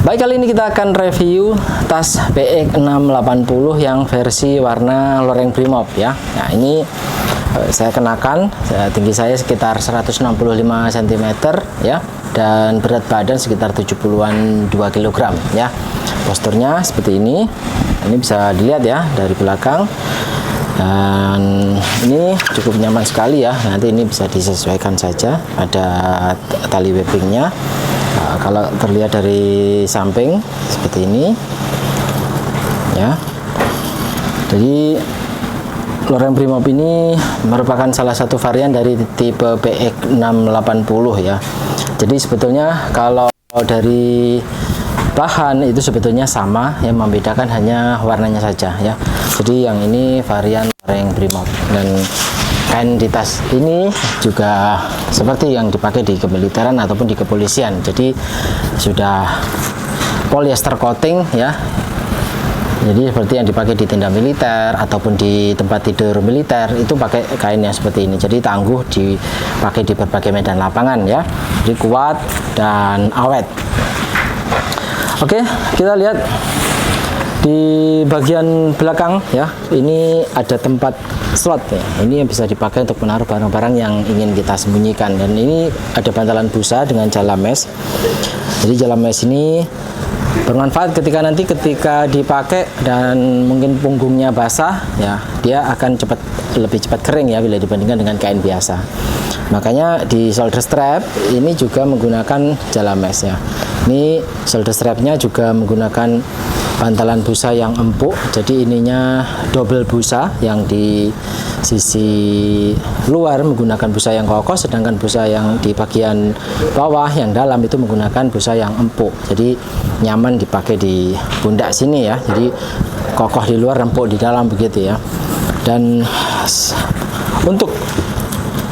Baik, kali ini kita akan review tas PX680 yang versi warna loreng Brimob ya. Nah, ini saya kenakan, tinggi saya sekitar 165 cm ya, dan berat badan sekitar 70-an 2 kg ya. Posturnya seperti ini. Ini bisa dilihat ya dari belakang. Dan ini cukup nyaman sekali ya. Nanti ini bisa disesuaikan saja, ada tali webbingnya. Nah, kalau terlihat dari samping seperti ini ya. Jadi loreng Brimob ini merupakan salah satu varian dari tipe PX680 ya. Jadi sebetulnya kalau dari bahan itu sebetulnya sama, yang membedakan hanya warnanya saja ya. Jadi yang ini varian loreng Brimob, dan kain di tas ini juga seperti yang dipakai di kemiliteran ataupun di kepolisian. Jadi sudah polyester coating ya. Jadi seperti yang dipakai di tenda militer ataupun di tempat tidur militer itu pakai kain yang seperti ini. Jadi tangguh dipakai di berbagai medan lapangan ya. Jadi kuat dan awet. Oke, kita lihat di bagian belakang ya. Ini ada tempat slot ya. Ini yang bisa dipakai untuk menaruh barang-barang yang ingin kita sembunyikan. Dan ini ada bantalan busa dengan jala mesh. Jadi jala mesh ini bermanfaat ketika dipakai dan mungkin punggungnya basah ya, dia akan lebih cepat kering ya bila dibandingkan dengan kain biasa. Makanya di shoulder strap ini juga menggunakan jala mesh ya. Ini shoulder strapnya juga menggunakan bantalan busa yang empuk. Jadi ininya double busa, yang di sisi luar menggunakan busa yang kokoh, sedangkan busa yang di bagian bawah yang dalam itu menggunakan busa yang empuk. Jadi nyaman dipakai di pundak sini ya. Jadi kokoh di luar, empuk di dalam begitu ya. Dan untuk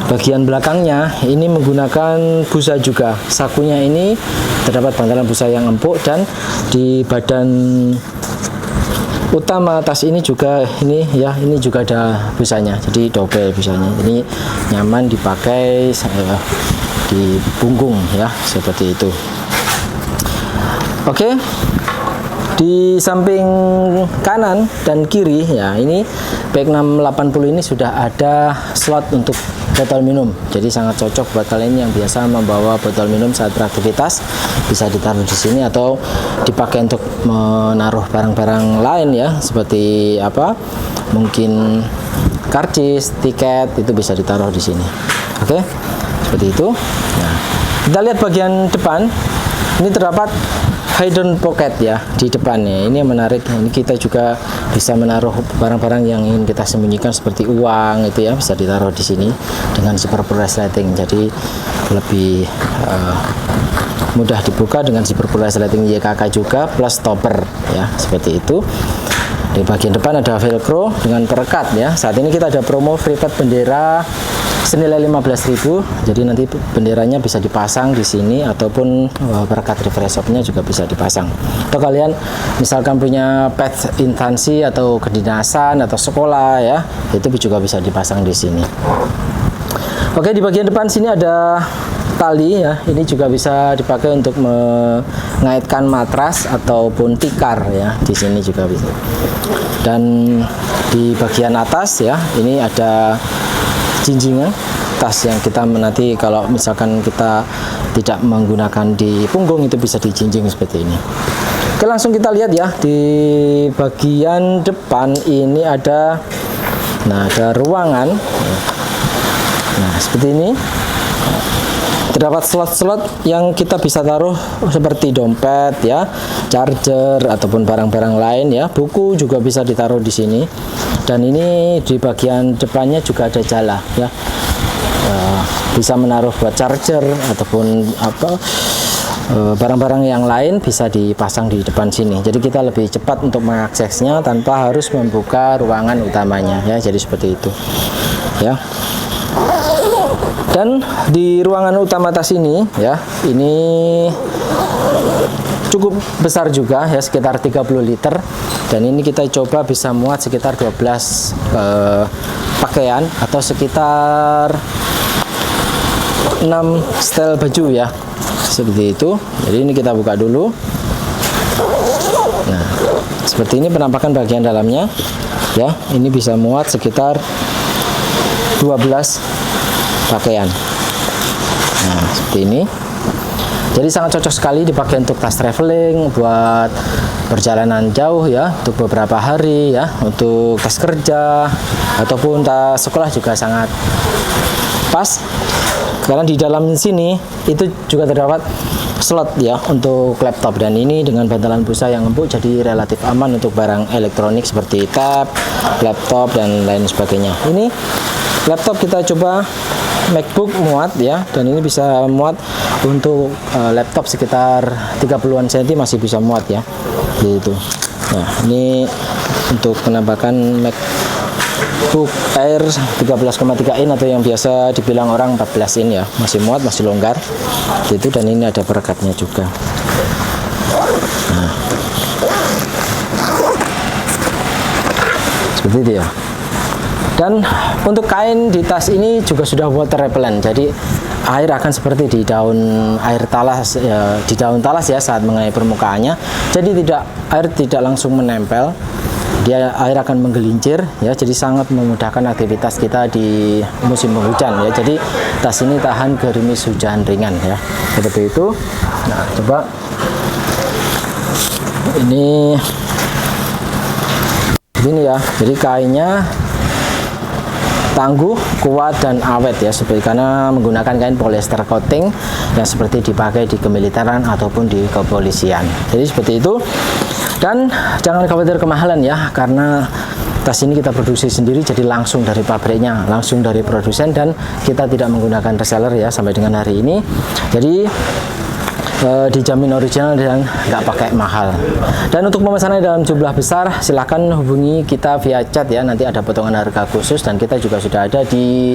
bagian belakangnya ini menggunakan busa juga. Sakunya ini terdapat bantalan busa yang empuk, dan di badan utama tas ini juga ini juga ada busanya. Jadi double busanya. Ini nyaman dipakai di punggung ya, seperti itu. Oke. Di samping kanan dan kiri ya, ini PX680 ini sudah ada slot untuk botol minum. Jadi sangat cocok buat kalian yang biasa membawa botol minum saat beraktivitas. Bisa ditaruh di sini atau dipakai untuk menaruh barang-barang lain ya, seperti apa? Mungkin karcis, tiket, itu bisa ditaruh di sini. Oke. Seperti itu. Nah, kita lihat bagian depan. Ini terdapat hidden pocket ya di depannya. Ini yang menarik. Ini kita juga bisa menaruh barang-barang yang ingin kita sembunyikan seperti uang itu ya, bisa ditaruh di sini dengan zipper resleting. Jadi lebih mudah dibuka dengan zipper resleting YKK juga plus stopper ya, seperti itu. Di bagian depan ada velcro dengan perekat ya. Saat ini kita ada promo free pad bendera senilai 15.000. Jadi nanti benderanya bisa dipasang di sini, ataupun perekat reverse shopnya juga bisa dipasang. Atau kalian misalkan punya pet instansi atau kedinasan atau sekolah ya, itu juga bisa dipasang di sini. Oke, di bagian depan sini ada tali ya. Ini juga bisa dipakai untuk mengaitkan matras ataupun tikar ya. Di sini juga bisa. Dan di bagian atas ya, ini ada jinjingan tas yang kita nanti kalau misalkan kita tidak menggunakan di punggung, itu bisa dijinjing seperti ini. Oke, langsung kita lihat ya. Di bagian depan ini ada ruangan. Nah, seperti ini. Terdapat slot-slot yang kita bisa taruh seperti dompet ya, charger ataupun barang-barang lain ya. Buku juga bisa ditaruh di sini. Dan ini di bagian depannya juga ada jala ya. Bisa menaruh buat charger ataupun barang-barang yang lain bisa dipasang di depan sini. Jadi kita lebih cepat untuk mengaksesnya tanpa harus membuka ruangan utamanya ya. Jadi seperti itu ya. Dan di ruangan utama tas ini ya, ini cukup besar juga ya, sekitar 30 liter. Dan ini kita coba bisa muat sekitar 12 pakaian atau sekitar 6 setel baju ya, seperti itu. Jadi ini kita buka dulu. Nah, seperti ini penampakan bagian dalamnya ya. Ini bisa muat sekitar 12 pakaian. Nah, seperti ini. Jadi sangat cocok sekali dipakai untuk tas traveling, buat perjalanan jauh ya, untuk beberapa hari ya, untuk tas kerja ataupun tas sekolah juga sangat pas. Karena di dalam sini itu juga terdapat slot ya untuk laptop, dan ini dengan bantalan busa yang empuk jadi relatif aman untuk barang elektronik seperti tab, laptop dan lain sebagainya. Ini laptop kita coba MacBook muat ya, dan ini bisa muat untuk laptop sekitar 30-an cm masih bisa muat ya, gitu. Nah, ini untuk penampakan MacBook Air 13,3 in atau yang biasa dibilang orang 14 in ya, masih muat, masih longgar gitu, dan ini ada perekatnya juga. Nah, seperti itu ya. Dan untuk kain di tas ini juga sudah water repellent, jadi air akan seperti di daun air talas ya, di daun talas ya saat mengenai permukaannya. Jadi air tidak langsung menempel, dia air akan menggelincir ya, jadi sangat memudahkan aktivitas kita di musim penghujan ya. Jadi tas ini tahan gerimis hujan ringan ya, seperti itu. Nah, coba ini ya, jadi kainnya tangguh, kuat dan awet ya, seperti karena menggunakan kain polyester coating yang seperti dipakai di kemiliteran ataupun di kepolisian. Jadi seperti itu. Dan jangan khawatir kemahalan ya, karena tas ini kita produksi sendiri, jadi langsung dari pabriknya, langsung dari produsen, dan kita tidak menggunakan reseller ya sampai dengan hari ini. Jadi dijamin original dan nggak pakai mahal. Dan untuk pemesanan dalam jumlah besar silahkan hubungi kita via chat ya, nanti ada potongan harga khusus, dan kita juga sudah ada di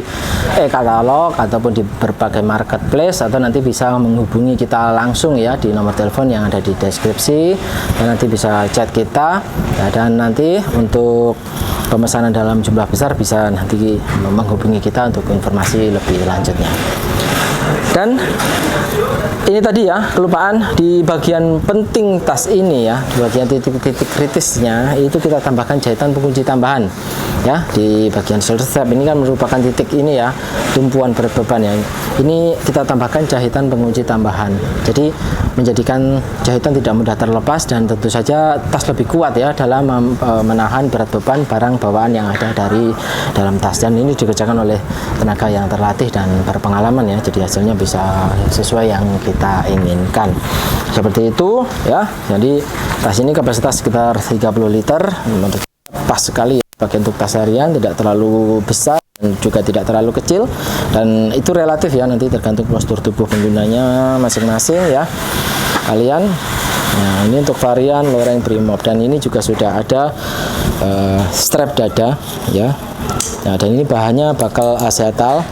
e-katalog ataupun di berbagai marketplace, atau nanti bisa menghubungi kita langsung ya di nomor telepon yang ada di deskripsi, dan nanti bisa chat kita ya. Dan nanti untuk pemesanan dalam jumlah besar bisa nanti menghubungi kita untuk informasi lebih lanjutnya. Dan ini tadi ya, kelupaan di bagian penting tas ini ya, di bagian titik-titik kritisnya itu kita tambahkan jahitan pengunci tambahan ya. Di bagian shoulder strap ini kan merupakan titik ini ya, tumpuan berat beban ya. Ini kita tambahkan jahitan pengunci tambahan, jadi menjadikan jahitan tidak mudah terlepas, dan tentu saja tas lebih kuat ya dalam menahan berat beban barang bawaan yang ada dari dalam tas. Dan ini dikerjakan oleh tenaga yang terlatih dan berpengalaman ya, jadi hasilnya bisa sesuai yang kita inginkan. Seperti itu ya. Jadi tas ini kapasitas sekitar 30 liter, pas sekali ya, pakai untuk tas harian, tidak terlalu besar dan juga tidak terlalu kecil, dan itu relatif ya, nanti tergantung postur tubuh penggunanya masing-masing ya kalian. Nah, ini untuk varian loreng Primob, dan ini juga sudah ada strap dada ya. Nah, dan ini bahannya bakal asetal,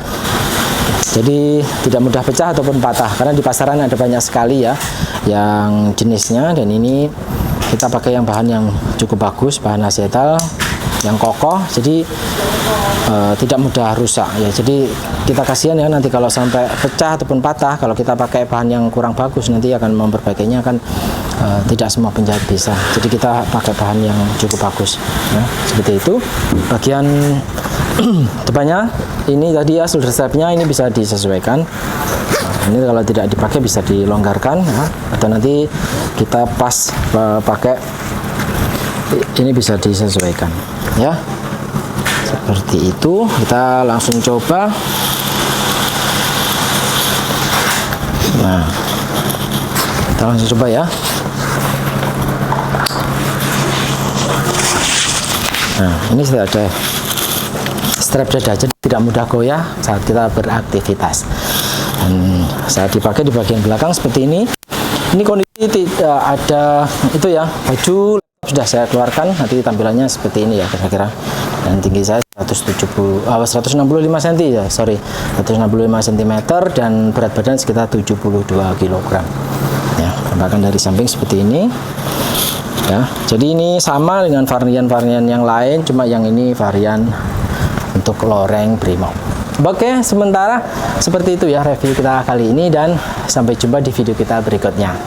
jadi tidak mudah pecah ataupun patah, karena di pasaran ada banyak sekali ya yang jenisnya, dan ini kita pakai yang bahan yang cukup bagus, bahan asetal yang kokoh, jadi tidak mudah rusak ya. Jadi kita kasihan ya nanti kalau sampai pecah ataupun patah, kalau kita pakai bahan yang kurang bagus, nanti akan memperbaikinya kan tidak semua penjahit bisa. Jadi kita pakai bahan yang cukup bagus ya, seperti itu. Bagian depannya ini tadi ya, shoulder strapnya ini bisa disesuaikan. Ini kalau tidak dipakai bisa dilonggarkan ya, atau nanti kita pas pakai ini bisa disesuaikan ya, seperti itu. Kita langsung coba. Nah, kita langsung coba ya. Nah, ini sudah ada strap dada, jadi tidak mudah goyah saat kita beraktivitas. Dan saat dipakai di bagian belakang seperti ini. Ini kondisi tidak ada itu ya, baju sudah saya keluarkan, nanti tampilannya seperti ini ya kira-kira. Dan tinggi saya 165 cm ya, 165 cm, dan berat badan sekitar 72 kg ya. Tambahkan dari samping seperti ini ya. Jadi ini sama dengan varian-varian yang lain, cuma yang ini varian untuk loreng Primob. Oke, sementara seperti itu ya review kita kali ini, dan sampai jumpa di video kita berikutnya.